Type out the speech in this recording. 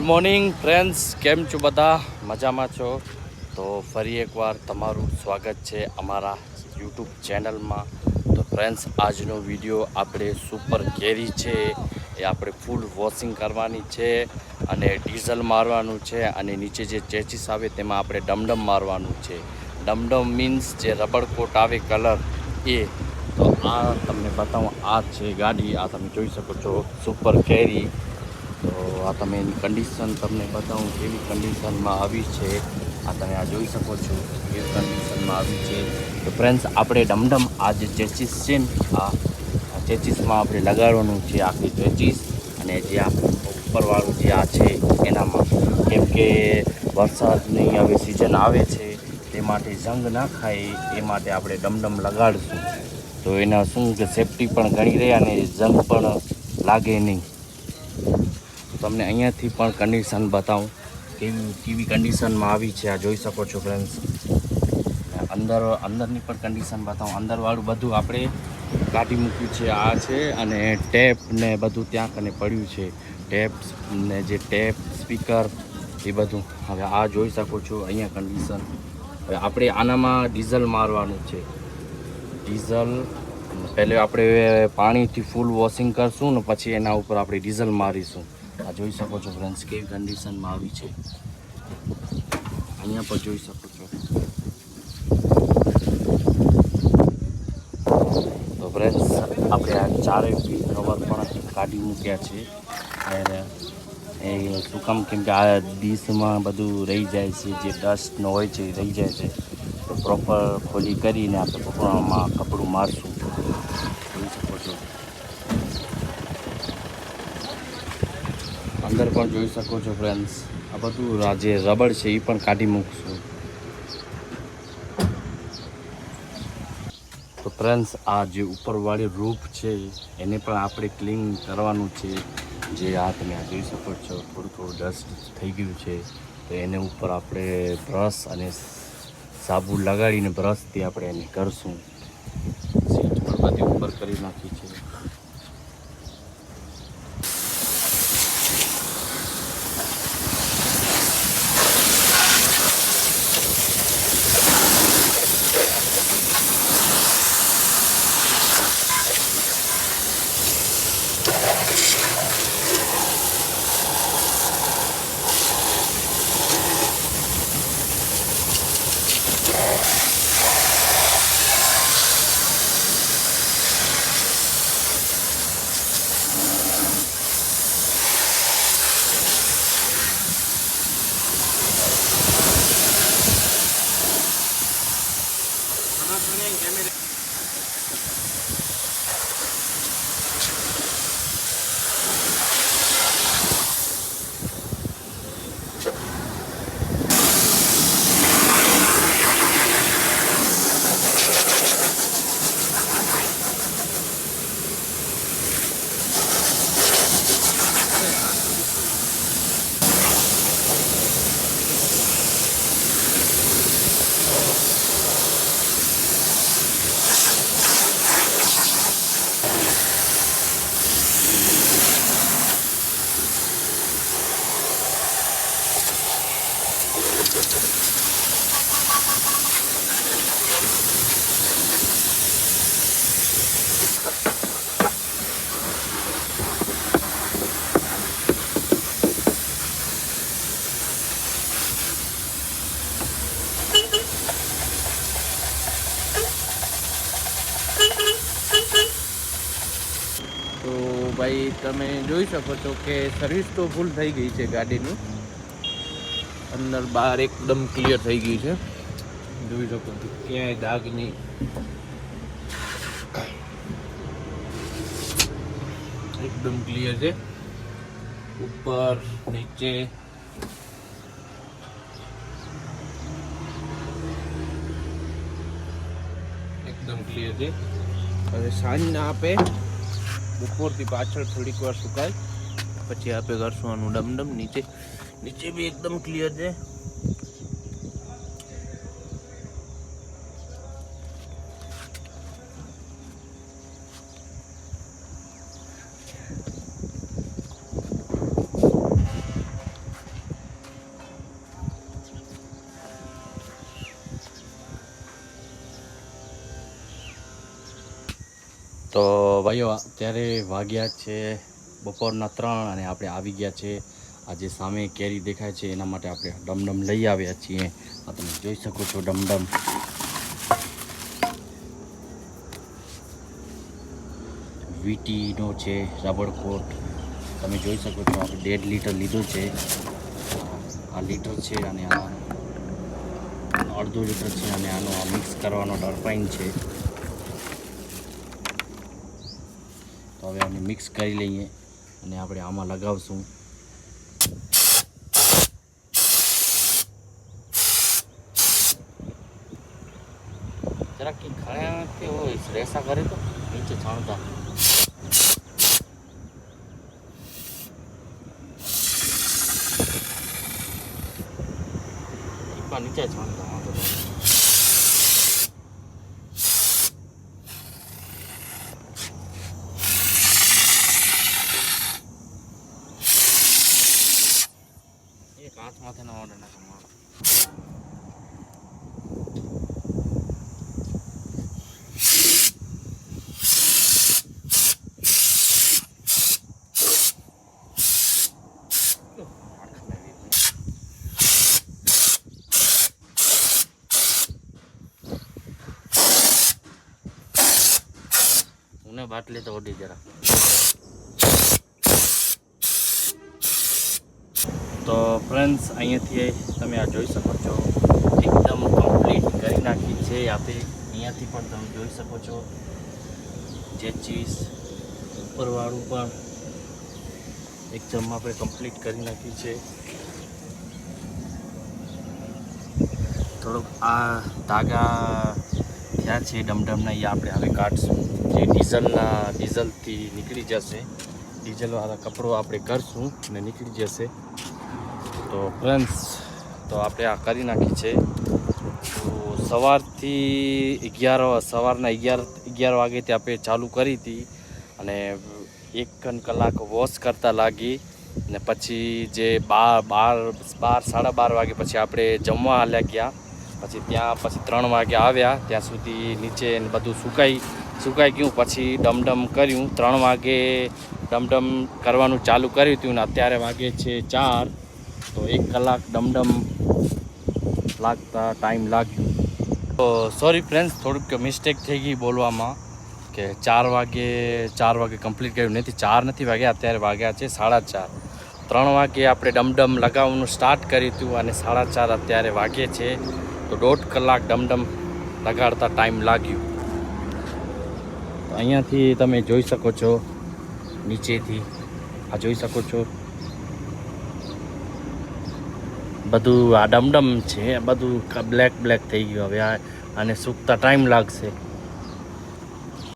Morning friends, કેમ છો બધા? મજામાં છો? તો ફરી એકવાર તમારું સ્વાગત છે અમારા યુટ્યુબ ચેનલમાં. તો ફ્રેન્ડ્સ, આજનો વિડીયો આપણે સુપર કેરી છે એ આપણે ફૂલ વોશિંગ કરવાની છે અને ડીઝલ મારવાનું છે અને નીચે જે ચેચીસ આવે તેમાં આપણે ડમડમ મારવાનું છે. ડમડમ મીન્સ જે રબડ કોટ આવે કલર એ. તો આ તમને બતાવું, આ છે ગાડી, આ તમે જોઈ શકો છો સુપર કેરી. તો આ તમે એની કન્ડિશન તમને બતાવું કેવી કન્ડિશનમાં આવી છે. આ તમે આ જોઈ શકો છો કેવી કન્ડિશનમાં આવી છે. તો ફ્રેન્ડ્સ, આપણે ડમડમ આ જે ચેચીસ છે ને આ ચેચીસમાં આપણે લગાડવાનું છે આખી ચેચીસ, અને જે આ ઉપરવાળું જે આ છે એનામાં, કેમ કે વરસાદની હવે સિઝન આવે છે તે માટે જંગ ના ખાય એ માટે આપણે ડમડમ લગાડીશું. તો એના શું કે સેફટી પણ ઘણી રહે અને જંગ પણ લાગે નહીં. તમને અહીંયાથી પણ કન્ડિશન બતાવું કેવી કન્ડિશનમાં આવી છે. આ જોઈ શકો છો ફ્રેન્ડ્સ. અંદરની પણ કન્ડિશન બતાવું. અંદરવાળું બધું આપણે કાઢી મૂક્યું છે. આ છે અને ટેપ ને બધું ત્યાં કને પડ્યું છે. ટેપ ને જે ટેપ સ્પીકર એ બધું. હવે આ જોઈ શકો છો અહીંયા કન્ડિશન. હવે આપણે આનામાં ડીઝલ મારવાનું છે. ડીઝલ પહેલે આપણે પાણીથી ફૂલ વોશિંગ કરશું ને પછી એના ઉપર આપણે ડીઝલ મારીશું. આ જોઈ શકો છો ફ્રેન્ડ્સ કેવી કન્ડિશનમાં આવી છે. અહીંયા પર જોઈ શકો છો. તો ફ્રેન્ડ્સ, આપણે આ ચારે વ્હીલ કવર પણ કાઢી મૂક્યા છે. અને એ શું કામ, કેમ કે આ ડીશમાં બધું રહી જાય છે, જે ડસ્ટનો હોય છે એ રહી જાય છે. તો પ્રોપર ખોલી કરીને આપણે કપડામાં કપડું મારશું. જોઈ શકો છો. અંદર પણ જોઈ શકો છો ફ્રેન્ડ્સ. આ બધું જે રબડ છે એ પણ કાઢી મૂકશું. તો ફ્રેન્ડ્સ, આ જે ઉપરવાળી રૂફ છે એને પણ આપણે ક્લીન કરવાનું છે. જે આ તમે આ જોઈ શકો છો થોડું ડસ્ટ થઈ ગયું છે. તો એને ઉપર આપણે બ્રશ અને સાબુ લગાડીને બ્રશથી આપણે એને કરશું. સીટ પણ બધી ઉપર કરી નાખી છે. તો ભાઈ, તમે જોઈ શકો છો કે સર્વિસ તો ફૂલ થઈ ગઈ છે ગાડીની. અંદર બહાર એકદમ ક્લિયર થઈ ગઈ છે. જોઈ શકો છો ક્યાંય દાગ નહીં. એકદમ ક્લિયર છે. ઉપર નીચે એકદમ ક્લિયર છે. હવે સાંજના આપે બપોરથી પાછળ થોડીક વાર સુકાય પછી આપે કરશું આનું ડમડમ. નીચે બી એકદમ ક્લિયર છે. તો ભાઈઓ અત્યારે વાગ્યા છે બપોરના 3 અને આપણે આવી ગયા છે. આ જે સામે કેરી દેખાય છે એના માટે આપણે ડમડમ લઈ આવ્યા છીએ. આ તમે જોઈ શકો છો ડમડમ. વીટીનો છે રબરકોટ. તમે જોઈ શકો છો આપણે 1.5 લીટર લીધું છે. આ લીટર છે અને આ અડધો લીટર છે અને આનો આ મિક્સ કરવાનો ટર્પાઇન છે. તો હવે આને મિક્સ કરી લઈએ અને આપણે આમાં લગાવશું. જરા કે ખાયા કે હોય રેસા કરે તો નીચે છાણતા નીચે છાણતા એક હાથમાંથી ના ઓર્ડર ના કમાડો. ઉને બાટલી તો ઓડી જરા. તો ફ્રેન્ડ્સ અહીંયાથી તમે આ જોઈ શકો છો એકદમ કમ્પ્લીટ કરી નાખી છે. અહીંયાથી પણ તમે જોઈ શકો છો જે ચીઝ ઉપરવાળું પણ એકદમ આપણે કમ્પ્લીટ કરી નાખી છે. થોડુંક આ ધાગા થયા છે ડમડમના એ આપણે હવે કાઢશું. જે ડીઝલથી નીકળી જશે. ડીઝલવાળા કપડો આપણે કરશું અને નીકળી જશે. તો ફ્રેન્ડ્સ તો આપણે આ કરી નાખી છે. તો સવારના 11 વાગ્યાથી આપણે ચાલુ કરી હતી અને 1 કલાક વોશ કરતા લાગી અને પછી જે 12 વાગે પછી આપણે જમવા હાલ્યા ગયા. પછી 3 વાગે આવ્યા. ત્યાં સુધી નીચે બધું સુકાઈ ગયું. પછી ડમડમ કર્યું. 3 વાગે ડમડમ કરવાનું ચાલુ કર્યું હતું ને અત્યારે વાગે છે 4. તો 1 કલાક ડમડમ લાગતા ટાઈમ લાગ્યું. તો સોરી ફ્રેન્ડ્સ, થોડુંક મિસ્ટેક થઈ ગઈ બોલવામાં કે 4 વાગે કમ્પ્લીટ કર્યું નથી. 4 નથી વાગ્યા, અત્યારે વાગ્યા છે 4:30. 3 વાગે આપણે ડમડમ લગાવવાનું સ્ટાર્ટ કર્યું હતું અને 4:30 અત્યારે વાગે છે. તો 1.5 કલાક ડમડમ લગાડતા ટાઈમ લાગ્યું. તો અહીંયાથી તમે જોઈ શકો છો નીચેથી આ જોઈ શકો છો બધું આ ડમડમ છે બધું બ્લેક થઈ ગયું. હવે આને સૂકતા ટાઈમ લાગશે.